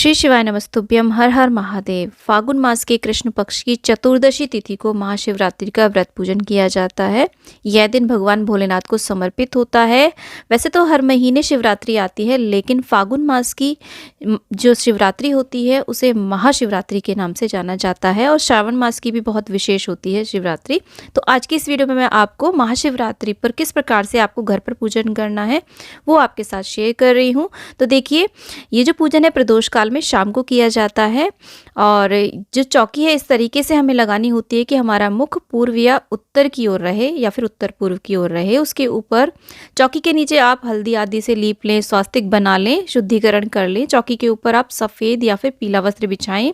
श्री शिवाय नमस्तुभ्यम। हर हर महादेव। फागुन मास के कृष्ण पक्ष की चतुर्दशी तिथि को महाशिवरात्रि का व्रत पूजन किया जाता है। यह दिन भगवान भोलेनाथ को समर्पित होता है। वैसे तो हर महीने शिवरात्रि आती है, लेकिन फागुन मास की जो शिवरात्रि होती है उसे महाशिवरात्रि के नाम से जाना जाता है, और श्रावण मास की भी बहुत विशेष होती है शिवरात्रि। तो आज की इस वीडियो में मैं आपको महाशिवरात्रि पर किस प्रकार से आपको घर पर पूजन करना है वो आपके साथ शेयर कर रही हूँ। तो देखिए, ये जो पूजन है प्रदोष काल में शाम को किया जाता है, और जो चौकी है इस तरीके से हमें लगानी होती है कि हमारा मुख पूर्व या उत्तर की ओर रहे या फिर उत्तर पूर्व की ओर रहे। उसके ऊपर चौकी के नीचे आप हल्दी आदि से लीप लें, स्वास्तिक बना लें, शुद्धिकरण कर लें। चौकी के ऊपर आप सफ़ेद या फिर पीला वस्त्र बिछाएं,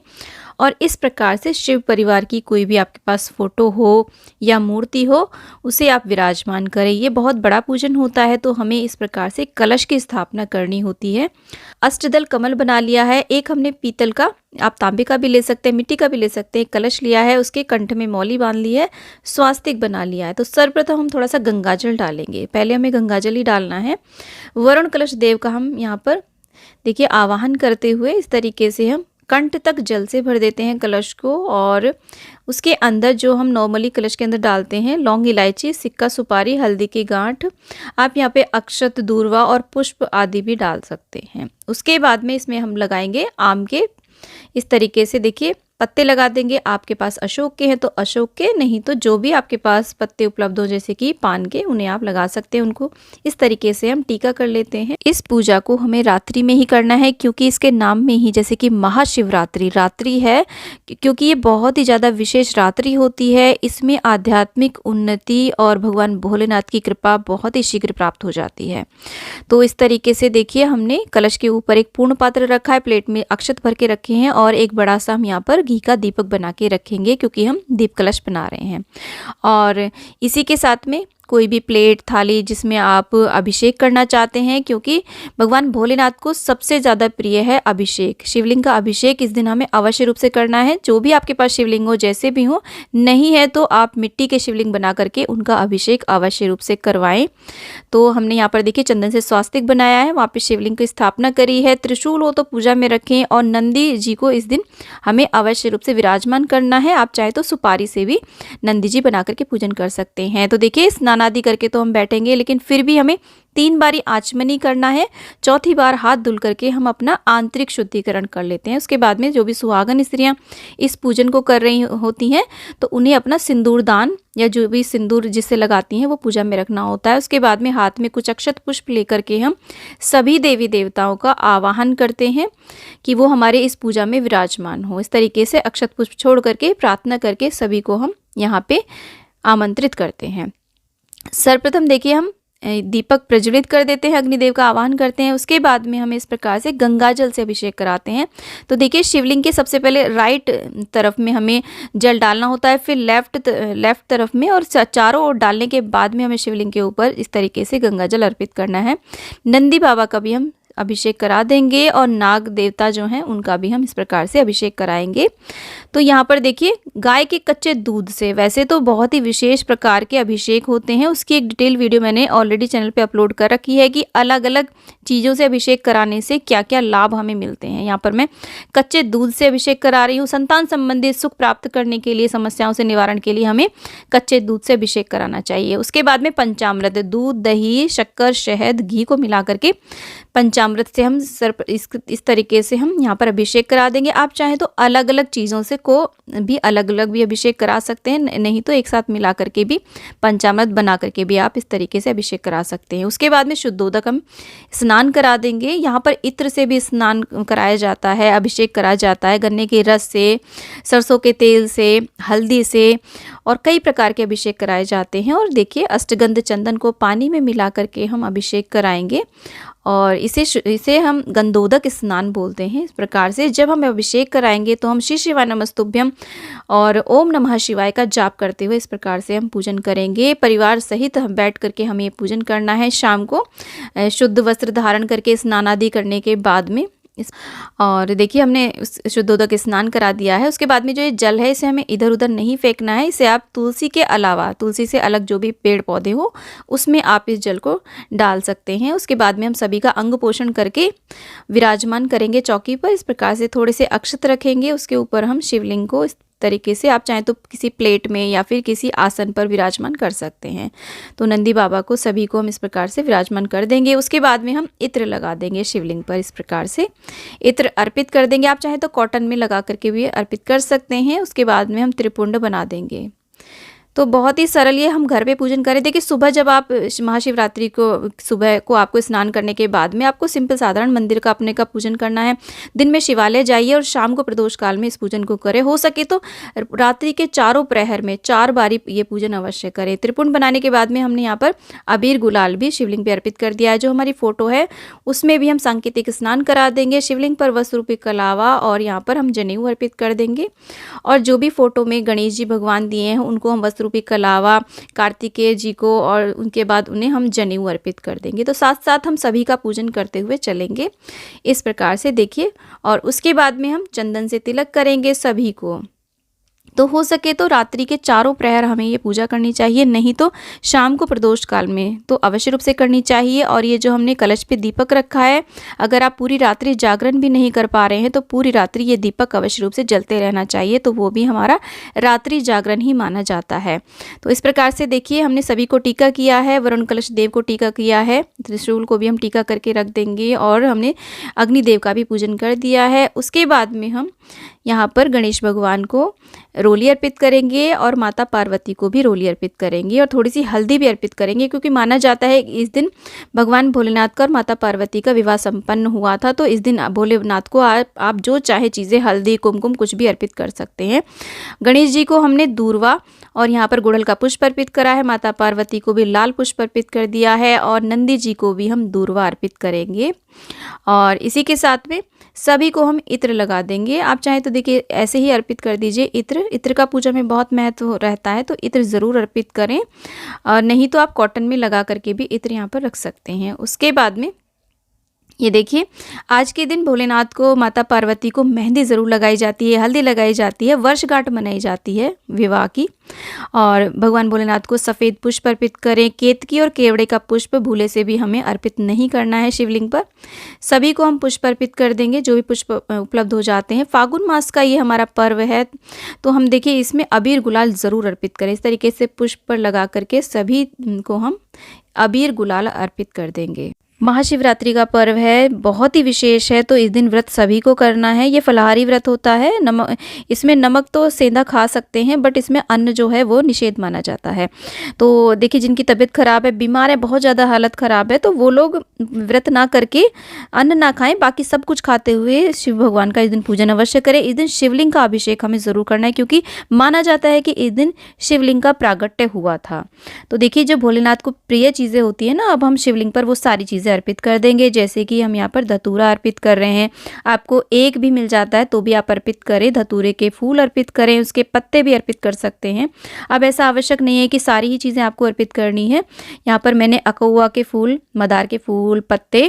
और इस प्रकार से शिव परिवार की कोई भी आपके पास फोटो हो या मूर्ति हो उसे आप विराजमान करें। ये बहुत बड़ा पूजन होता है, तो हमें इस प्रकार से कलश की स्थापना करनी होती है। अष्टदल कमल बना लिया है। एक हमने पीतल का, आप तांबे का भी ले सकते हैं, मिट्टी का भी ले सकते हैं, कलश लिया है। उसके कंठ में मौली बांध ली है, स्वास्तिक बना लिया है। तो सर्वप्रथम हम थोड़ा सा गंगाजल डालेंगे। पहले हमें गंगाजल ही डालना है। वरुण कलश देव का हम यहाँ पर देखिए आवाहन करते हुए इस तरीके से हम कंठ तक जल से भर देते हैं कलश को, और उसके अंदर जो हम नॉर्मली कलश के अंदर डालते हैं लौंग, इलायची, सिक्का, सुपारी, हल्दी की गांठ, आप यहाँ पे अक्षत, दूर्वा और पुष्प आदि भी डाल सकते हैं। उसके बाद में इसमें हम लगाएंगे आम के इस तरीके से देखिए पत्ते लगा देंगे। आपके पास अशोक के हैं तो अशोक के, नहीं तो जो भी आपके पास पत्ते उपलब्ध हो जैसे कि पान के, उन्हें आप लगा सकते हैं। उनको इस तरीके से हम टीका कर लेते हैं। इस पूजा को हमें रात्रि में ही करना है, क्योंकि इसके नाम में ही जैसे कि महाशिवरात्रि रात्रि है, क्योंकि ये बहुत ही ज़्यादा विशेष रात्रि होती है। इसमें आध्यात्मिक उन्नति और भगवान भोलेनाथ की कृपा बहुत ही शीघ्र प्राप्त हो जाती है। तो इस तरीके से देखिए हमने कलश के ऊपर एक पूर्ण पात्र रखा है, प्लेट में अक्षत भर के रखे हैं, और एक बड़ा सा हम यहाँ पर घी का दीपक बना के रखेंगे, क्योंकि हम दीप कलश बना रहे हैं। और इसी के साथ में कोई भी प्लेट, थाली जिसमें आप अभिषेक करना चाहते हैं, क्योंकि भगवान भोलेनाथ को सबसे ज़्यादा प्रिय है अभिषेक। शिवलिंग का अभिषेक इस दिन हमें अवश्य रूप से करना है। जो भी आपके पास शिवलिंग हो, जैसे भी हो, नहीं है तो आप मिट्टी के शिवलिंग बना करके उनका अभिषेक अवश्य रूप से करवाएं। तो हमने यहाँ पर देखिए चंदन से स्वास्तिक बनाया है, वहाँ पे शिवलिंग की स्थापना करी है। त्रिशूल हो तो पूजा में रखें, और नंदी जी को इस दिन हमें अवश्य रूप से विराजमान करना है। आप चाहे तो सुपारी से भी नंदी जी बना करके पूजन कर सकते हैं। तो देखिए स्नान आदि करके तो हम बैठेंगे, लेकिन फिर भी हमें 3 बारी आचमनी करना है। चौथी बार हाथ धुल करके हम अपना आंतरिक शुद्धिकरण कर लेते हैं। उसके बाद में जो भी सुहागन स्त्रियां इस पूजन को कर रही होती हैं, तो उन्हें अपना सिंदूर दान या जो भी सिंदूर जिससे लगाती हैं वो पूजा में रखना होता है। उसके बाद में हाथ में कुछ अक्षत पुष्प लेकर के हम सभी देवी देवताओं का आवाहन करते हैं कि वो हमारे इस पूजा में विराजमान हो। इस तरीके से अक्षत पुष्प छोड़ करके प्रार्थना करके सभी को हम यहाँ पे आमंत्रित करते हैं। सर्वप्रथम देखिए हम दीपक प्रज्वलित कर देते हैं, अग्निदेव का आवाहन करते हैं। उसके बाद में हमें इस प्रकार से गंगा जल से अभिषेक कराते हैं। तो देखिए शिवलिंग के सबसे पहले राइट तरफ में हमें जल डालना होता है, फिर लेफ्ट तरफ में, और चारों ओर डालने के बाद में हमें शिवलिंग के ऊपर इस तरीके से गंगा जल अर्पित करना है। नंदी बाबा का भी हम अभिषेक करा देंगे, और नाग देवता जो हैं उनका भी हम इस प्रकार से अभिषेक कराएंगे। तो यहाँ पर देखिए गाय के कच्चे दूध से, वैसे तो बहुत ही विशेष प्रकार के अभिषेक होते हैं, उसकी एक डिटेल वीडियो मैंने ऑलरेडी चैनल पे अपलोड कर रखी है कि अलग अलग चीज़ों से अभिषेक कराने से क्या क्या लाभ हमें मिलते हैं। यहाँ पर मैं कच्चे दूध से अभिषेक करा रही हूँ। संतान संबंधी सुख प्राप्त करने के लिए, समस्याओं से निवारण के लिए हमें कच्चे दूध से अभिषेक कराना चाहिए। उसके बाद में पंचामृत, दूध, दही, शक्कर, शहद, घी को मिला करके पंचामृत से हम इस तरीके से हम यहाँ पर अभिषेक करा देंगे। आप चाहें तो अलग अलग चीज़ों से को भी अलग अलग भी अभिषेक करा सकते हैं, नहीं तो एक साथ मिला करके भी पंचामृत बना करके भी आप इस तरीके से अभिषेक करा सकते हैं। उसके बाद में शुद्धोदक हम स्नान करा देंगे। यहाँ पर इत्र से भी स्नान कराया जाता है, अभिषेक करा जाता है, गन्ने के रस से, सरसों के तेल से, हल्दी से, और कई प्रकार के अभिषेक कराए जाते हैं। और देखिए अष्टगंध चंदन को पानी में मिला करके हम अभिषेक कराएंगे, और इसे हम गंधोदक स्नान बोलते हैं। इस प्रकार से जब हम अभिषेक कराएंगे तो हम श्री शिवाय नमस्तुभ्यम और ओम नमः शिवाय का जाप करते हुए इस प्रकार से हम पूजन करेंगे। परिवार सहित हम बैठ करके हमें ये पूजन करना है। शाम को शुद्ध वस्त्र धारण करके स्नान आदि करने के बाद में इस और देखिए हमने उस शुद्धोदक स्नान करा दिया है। उसके बाद में जो ये जल है इसे हमें इधर-उधर नहीं फेंकना है। इसे आप तुलसी के अलावा, तुलसी से अलग जो भी पेड़-पौधे हो उसमें आप इस जल को डाल सकते हैं। उसके बाद में हम सभी का अंग पोषण करके विराजमान करेंगे चौकी पर। इस प्रकार से थोड़े से अक्षत रखेंगे, उसके ऊपर हम शिवलिंग को इस तरीके से, आप चाहें तो किसी प्लेट में या फिर किसी आसन पर विराजमान कर सकते हैं। तो नंदी बाबा को सभी को हम इस प्रकार से विराजमान कर देंगे। उसके बाद में हम इत्र लगा देंगे शिवलिंग पर। इस प्रकार से इत्र अर्पित कर देंगे। आप चाहें तो कॉटन में लगा करके भी अर्पित कर सकते हैं। उसके बाद में हम त्रिपुंड बना देंगे। तो बहुत ही सरल ये हम घर पे पूजन करें। देखिए सुबह जब आप महाशिवरात्रि को सुबह को आपको स्नान करने के बाद में आपको सिंपल साधारण मंदिर का अपने का पूजन करना है। दिन में शिवालय जाइए और शाम को प्रदोष काल में इस पूजन को करें। हो सके तो रात्रि के चारों प्रहर में 4 बारी ये पूजन अवश्य करें। त्रिपुंड बनाने के बाद में हमने यहाँ पर अबीर गुलाल भी शिवलिंग पे अर्पित कर दिया है। जो हमारी फोटो है उसमें भी हम सांकेतिक स्नान करा देंगे। शिवलिंग पर वस्त्र रूपी कलावा और यहाँ पर हम जनेऊ अर्पित कर देंगे। और जो भी फोटो में गणेश जी भगवान दिए हैं उनको हम रूपी कलावा, कार्तिकेय जी को, और उनके बाद उन्हें हम जनेऊ अर्पित कर देंगे। तो साथ साथ हम सभी का पूजन करते हुए चलेंगे इस प्रकार से देखिए। और उसके बाद में हम चंदन से तिलक करेंगे सभी को। तो हो सके तो रात्रि के चारों प्रहर हमें ये पूजा करनी चाहिए, नहीं तो शाम को प्रदोष काल में तो अवश्य रूप से करनी चाहिए। और ये जो हमने कलश पे दीपक रखा है, अगर आप पूरी रात्रि जागरण भी नहीं कर पा रहे हैं तो पूरी रात्रि ये दीपक अवश्य रूप से जलते रहना चाहिए। तो वो भी हमारा रात्रि जागरण ही माना जाता है। तो इस प्रकार से देखिए हमने सभी को टीका किया है। वरुण कलश देव को टीका किया है, त्रिशूल को भी हम टीका करके रख देंगे और हमने अग्निदेव का भी पूजन कर दिया है। उसके बाद में हम यहाँ पर गणेश भगवान को रोली अर्पित करेंगे और माता पार्वती को भी रोली अर्पित करेंगे और थोड़ी सी हल्दी भी अर्पित करेंगे, क्योंकि माना जाता है कि इस दिन भगवान भोलेनाथ का और माता पार्वती का विवाह संपन्न हुआ था। तो इस दिन भोलेनाथ को आप जो चाहे चीज़ें, हल्दी, कुमकुम कुछ भी अर्पित कर सकते हैं। गणेश जी को हमने दूर्वा और यहाँ पर गुड़हल का पुष्प अर्पित करा है। माता पार्वती को भी लाल पुष्प अर्पित कर दिया है और नंदी जी को भी हम दूर्वा अर्पित करेंगे। और इसी के साथ में सभी को हम इत्र लगा देंगे। आप चाहें तो देखिए ऐसे ही अर्पित कर दीजिए इत्र। इत्र का पूजा में बहुत महत्व रहता है, तो इत्र ज़रूर अर्पित करें। और नहीं तो आप कॉटन में लगा करके भी इत्र यहाँ पर रख सकते हैं। उसके बाद में ये देखिए आज के दिन भोलेनाथ को, माता पार्वती को मेहंदी ज़रूर लगाई जाती है, हल्दी लगाई जाती है, वर्षगांठ मनाई जाती है विवाह की। और भगवान भोलेनाथ को सफ़ेद पुष्प अर्पित करें। केतकी और केवड़े का पुष्प भूले से भी हमें अर्पित नहीं करना है शिवलिंग पर। सभी को हम पुष्प अर्पित कर देंगे जो भी पुष्प उपलब्ध हो जाते हैं। फागुन मास का ये हमारा पर्व है, तो हम देखिए इसमें अबीर गुलाल ज़रूर अर्पित करें। इस तरीके से पुष्प पर लगा करके सभी को हम अबीर गुलाल अर्पित कर देंगे। महाशिवरात्रि का पर्व है, बहुत ही विशेष है, तो इस दिन व्रत सभी को करना है। ये फलाहारी व्रत होता है। इसमें नमक तो सेंधा खा सकते हैं, बट इसमें अन्न जो है वो निषेध माना जाता है। तो देखिए जिनकी तबीयत खराब है, बीमार है, बहुत ज़्यादा हालत ख़राब है, तो वो लोग व्रत ना करके अन्न ना खाएं, बाकी सब कुछ खाते हुए शिव भगवान का इस दिन पूजन अवश्य करें। इस दिन शिवलिंग का अभिषेक हमें ज़रूर करना है, क्योंकि माना जाता है कि इस दिन शिवलिंग का प्रागट्य हुआ था। तो देखिए जो भोलेनाथ को प्रिय चीज़ें होती है ना, अब हम शिवलिंग पर वो सारी चीज़ें अर्पित कर देंगे। जैसे कि हम यहाँ पर धतूरा अर्पित कर रहे हैं। आपको एक भी मिल जाता है तो भी आप अर्पित करें। धतूरे के फूल अर्पित करें, उसके पत्ते भी अर्पित कर सकते हैं। अब ऐसा आवश्यक नहीं है कि सारी ही चीज़ें आपको अर्पित करनी है। यहाँ पर मैंने अकौआ के फूल, मदार के फूल, पत्ते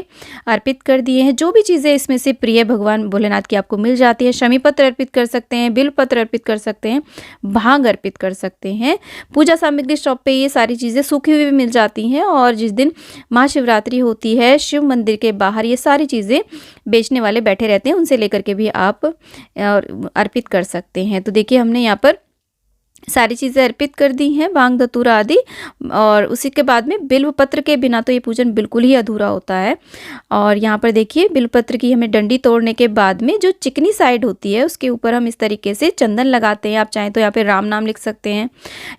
अर्पित कर दिए हैं। जो भी चीज़ें इसमें से प्रिय भगवान भोलेनाथ की आपको मिल जाती है, शमी पत्र अर्पित कर सकते हैं, बिल पत्र अर्पित कर सकते हैं, भांग अर्पित कर सकते हैं। पूजा सामग्री शॉप पे ये सारी चीज़ें सूखी हुई भी मिल जाती हैं। और जिस दिन महाशिवरात्रि होती है, शिव मंदिर के बाहर ये सारी चीज़ें बेचने वाले बैठे रहते हैं, उनसे लेकर के भी आप अर्पित कर सकते हैं। तो देखिए हमने यहाँ पर सारी चीज़ें अर्पित कर दी हैं, भांग, धतूरा आदि। और उसी के बाद में बिल्व पत्र के बिना तो ये पूजन बिल्कुल ही अधूरा होता है। और यहाँ पर देखिए बिल्व पत्र की हमें डंडी तोड़ने के बाद में जो चिकनी साइड होती है उसके ऊपर हम इस तरीके से चंदन लगाते हैं। आप चाहें तो यहाँ पे राम नाम लिख सकते हैं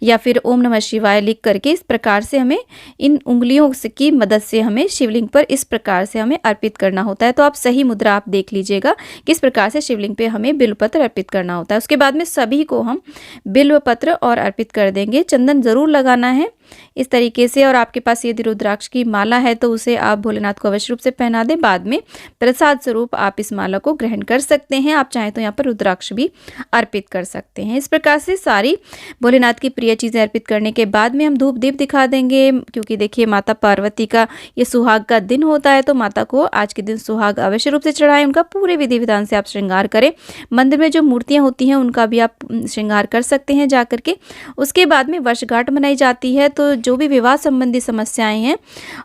या फिर ओम नमः शिवाय लिख करके इस प्रकार से हमें इन उंगलियों की मदद से हमें शिवलिंग पर इस प्रकार से हमें अर्पित करना होता है। तो आप सही मुद्रा आप देख लीजिएगा किस प्रकार से शिवलिंग पे हमें बिल्व पत्र अर्पित करना होता है। उसके बाद में सभी को हम बिल्व पत्र और अर्पित कर देंगे। चंदन ज़रूर लगाना है इस तरीके से। और आपके पास यदि रुद्राक्ष की माला है तो उसे आप भोलेनाथ को अवश्य रूप से पहना दें। बाद में प्रसाद स्वरूप आप इस माला को ग्रहण कर सकते हैं। आप चाहें तो यहाँ पर रुद्राक्ष भी अर्पित कर सकते हैं। इस प्रकार से सारी भोलेनाथ की प्रिय चीज़ें अर्पित करने के बाद में हम धूप दीप दिखा देंगे, क्योंकि देखिए माता पार्वती का ये सुहाग का दिन होता है, तो माता को आज के दिन सुहाग अवश्य रूप से चढ़ाएं। उनका पूरे विधि विधान से आप श्रृंगार करें। मंदिर में जो मूर्तियाँ होती हैं उनका भी आप श्रृंगार कर सकते हैं जा करके। उसके बाद में वर्षगांठ मनाई जाती है, तो जो भी विवाह संबंधी समस्याएं हैं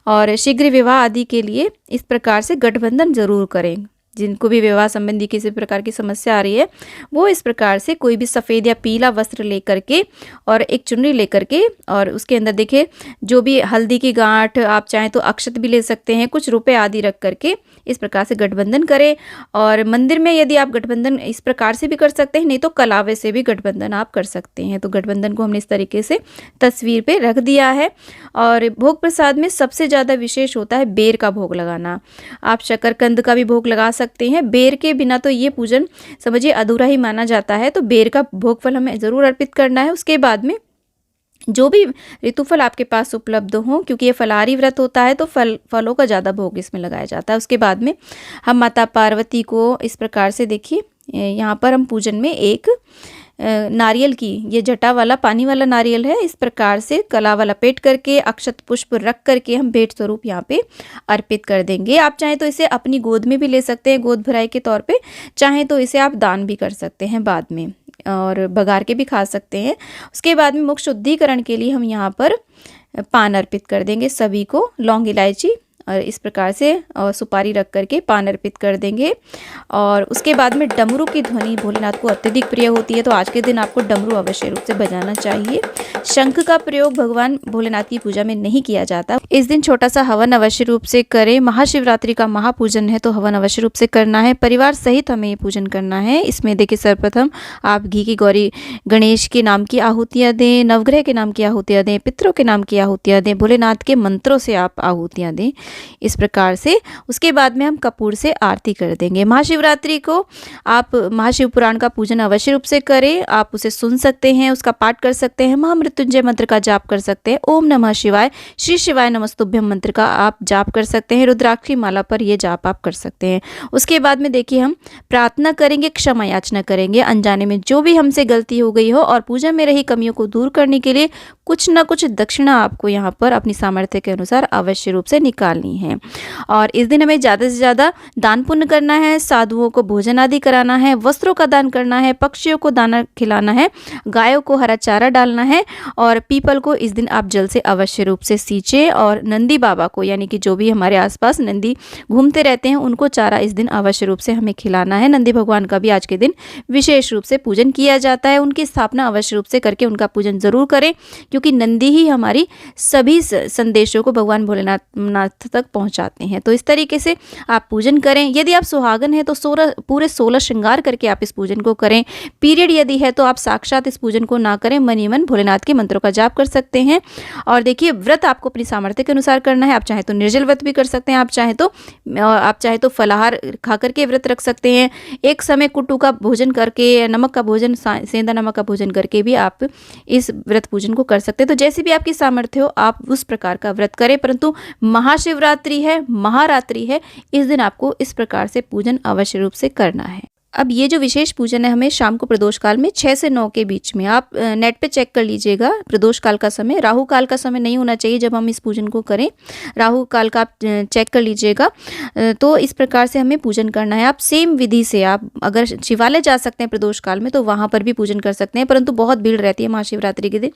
और शीघ्र विवाह आदि के लिए इस प्रकार से गठबंधन जरूर करें। जिनको भी विवाह संबंधी किसी प्रकार की समस्या आ रही है वो इस प्रकार से कोई भी सफ़ेद या पीला वस्त्र लेकर के और एक चुनरी लेकर के, और उसके अंदर देखिए जो भी हल्दी की गांठ, आप चाहें तो अक्षत भी ले सकते हैं, कुछ रुपए आदि रख करके इस प्रकार से गठबंधन करें। और मंदिर में यदि आप गठबंधन इस प्रकार से भी कर सकते हैं, नहीं तो कलावे से भी गठबंधन आप कर सकते हैं। तो गठबंधन को हमने इस तरीके से तस्वीर पे रख दिया है। और भोग प्रसाद में सबसे ज़्यादा विशेष होता है बेर का भोग लगाना। आप शकरकंद का भी भोग लगा सकते हैं। बेर के बिना तो ये पूजन समझिए अधूरा ही माना जाता है, तो बेर का भोग फल हमें ज़रूर अर्पित करना है। उसके बाद में जो भी ऋतुफल आपके पास उपलब्ध हो, क्योंकि ये फलाहारी व्रत होता है तो फलों का ज़्यादा भोग इसमें लगाया जाता है। उसके बाद में हम माता पार्वती को इस प्रकार से देखिए, यहाँ पर हम पूजन में एक नारियल की, ये जटा वाला पानी वाला नारियल है, इस प्रकार से कला वाला लपेट करके अक्षत पुष्प रख करके हम भेंट स्वरूप यहाँ पे अर्पित कर देंगे। आप चाहें तो इसे अपनी गोद में भी ले सकते हैं, गोद भराई के तौर पे, चाहें तो इसे आप दान भी कर सकते हैं बाद में, और बघार के भी खा सकते हैं। उसके बाद में मुख शुद्धिकरण के लिए हम यहाँ पर पान अर्पित कर देंगे सभी को, लौंग इलायची और इस प्रकार से और सुपारी रख करके पान अर्पित कर देंगे। और उसके बाद में डमरू की ध्वनि भोलेनाथ को अत्यधिक प्रिय होती है, तो आज के दिन आपको डमरू अवश्य रूप से बजाना चाहिए। शंख का प्रयोग भगवान भोलेनाथ की पूजा में नहीं किया जाता। इस दिन छोटा सा हवन अवश्य रूप से करें। महाशिवरात्रि का महापूजन है तो हवन अवश्य रूप से करना है। परिवार सहित हमें ये पूजन करना है। इसमें देखिए सर्वप्रथम आप घी की गौरी गणेश के नाम की आहुतियाँ दें, नवग्रह के नाम की आहुतियाँ दें, पितरों के नाम की आहुतियाँ दें, भोलेनाथ के मंत्रों से आप आहुतियाँ दें इस प्रकार से। उसके बाद में हम कपूर से आरती कर देंगे। महाशिवरात्रि को आप महाशिव पुराण का पूजन अवश्य रूप से करें। आप उसे सुन सकते हैं, उसका पाठ कर सकते हैं, महामृत्युंजय मंत्र का जाप कर सकते हैं, ओम नमः शिवाय, श्री शिवाय नमस्तुभ्यम मंत्र का आप जाप कर सकते हैं, रुद्राक्ष की माला पर यह जाप आप कर सकते हैं। उसके बाद में देखिए हम प्रार्थना करेंगे, क्षमा याचना करेंगे, अनजाने में जो भी हमसे गलती हो गई हो और पूजा में रही कमियों को दूर करने के लिए कुछ ना कुछ दक्षिणा आपको यहाँ पर अपनी सामर्थ्य के अनुसार अवश्य रूप से निकालनी है। और इस दिन हमें ज़्यादा से ज़्यादा दान पुण्य करना है, साधुओं को भोजन आदि कराना है, वस्त्रों का दान करना है, पक्षियों को दाना खिलाना है, गायों को हरा चारा डालना है, और पीपल को इस दिन आप जल से अवश्य रूप से सींचे। और नंदी बाबा को, यानी कि जो भी हमारे आसपास नंदी घूमते रहते हैं, उनको चारा इस दिन अवश्य रूप से हमें खिलाना है। नंदी भगवान का भी आज के दिन विशेष रूप से पूजन किया जाता है। उनकी स्थापना अवश्य रूप से करके उनका पूजन जरूर करें, क्योंकि नंदी ही हमारी सभी संदेशों को भगवान भोलेनाथ तक पहुंचाते हैं। तो इस तरीके से आप पूजन करें। यदि आप सुहागन हैं तो पूरे 16 श्रृंगार करके आप इस पूजन को करें। पीरियड यदि है तो आप साक्षात इस पूजन को ना करें, मन ही मन भोलेनाथ के मंत्रों का जाप कर सकते हैं। और देखिए व्रत आपको अपनी सामर्थ्य के अनुसार करना है। आप चाहे तो निर्जल व्रत भी कर सकते हैं, आप चाहे तो फलाहार खा करके व्रत रख सकते हैं। एक समय कुट्टू का भोजन करके, नमक का भोजन, सेंधा नमक का भोजन करके भी आप इस व्रत पूजन को कर सकते हैं। तो जैसे भी आपकी सामर्थ्य हो आप उस प्रकार का व्रत करें। परंतु महाशिवरात्रि है, महारात्रि है, इस दिन आपको इस प्रकार से पूजन अवश्य रूप से करना है। अब ये जो विशेष पूजन है हमें शाम को प्रदोष काल में 6 से 9 के बीच में, आप नेट पे चेक कर लीजिएगा प्रदोष काल का समय। राहु काल का समय नहीं होना चाहिए जब हम इस पूजन को करें, राहु काल का आप चेक कर लीजिएगा। तो इस प्रकार से हमें पूजन करना है। आप सेम विधि से, आप अगर शिवालय जा सकते हैं प्रदोष काल में तो वहाँ पर भी पूजन कर सकते हैं, परंतु बहुत भीड़ रहती है महाशिवरात्रि के दिन।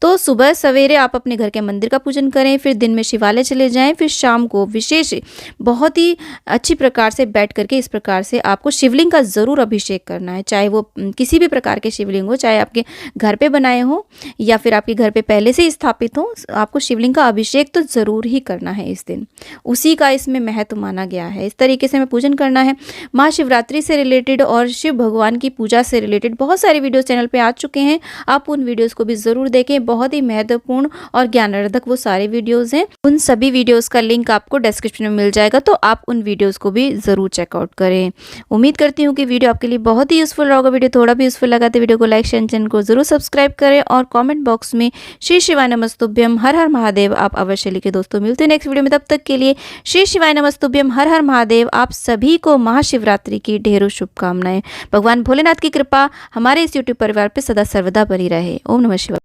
तो सुबह सवेरे आप अपने घर के मंदिर का पूजन करें, फिर दिन में शिवालय चले जाएँ, फिर शाम को विशेष बहुत ही अच्छी प्रकार से बैठ करके इस प्रकार से आपको शिवलिंग का ज़रूर अभिषेक करना है। चाहे वो किसी भी प्रकार के शिवलिंग हो, चाहे आपके घर पे बनाए हो या फिर आपके घर पे पहले से ही स्थापित हो, आपको शिवलिंग का अभिषेक तो ज़रूर ही करना है इस दिन। उसी का इसमें महत्व माना गया है। इस तरीके से हमें पूजन करना है। महाशिवरात्रि से रिलेटेड और शिव भगवान की पूजा से रिलेटेड बहुत सारे वीडियोस चैनल पे आ चुके हैं, आप उन वीडियोस को भी ज़रूर देखें। बहुत ही महत्वपूर्ण और ज्ञानवर्धक वो सारे वीडियोज़ हैं। उन सभी वीडियोज़ का लिंक आपको डिस्क्रिप्शन में मिल जाएगा, तो आप उन वीडियोज़ को भी ज़रूर चेकआउट करें। उम्मीद करती हूँ हूँ कि वीडियो आपके लिए बहुत ही यूज़फुल रहा होगा। वीडियो थोड़ा भी यूज़फुल लगा तो वीडियो को लाइक शेयर, चैनल को ज़रूर सब्सक्राइब करें और कमेंट बॉक्स में श्री शिवाय नमस्तुभ्यम हर हर महादेव आप अवश्य लिखें। दोस्तों मिलते हैं नेक्स्ट वीडियो में, तब तक के लिए श्री शिवाय नमस्तुभ्यम हर हर महादेव। आप सभी को महाशिवरात्रि की ढेरों शुभकामनाएं। भगवान भोलेनाथ की कृपा हमारे इस यूट्यूब परिवार पर सदा सर्वदा बनी रहे। ओम नमः शिवाय।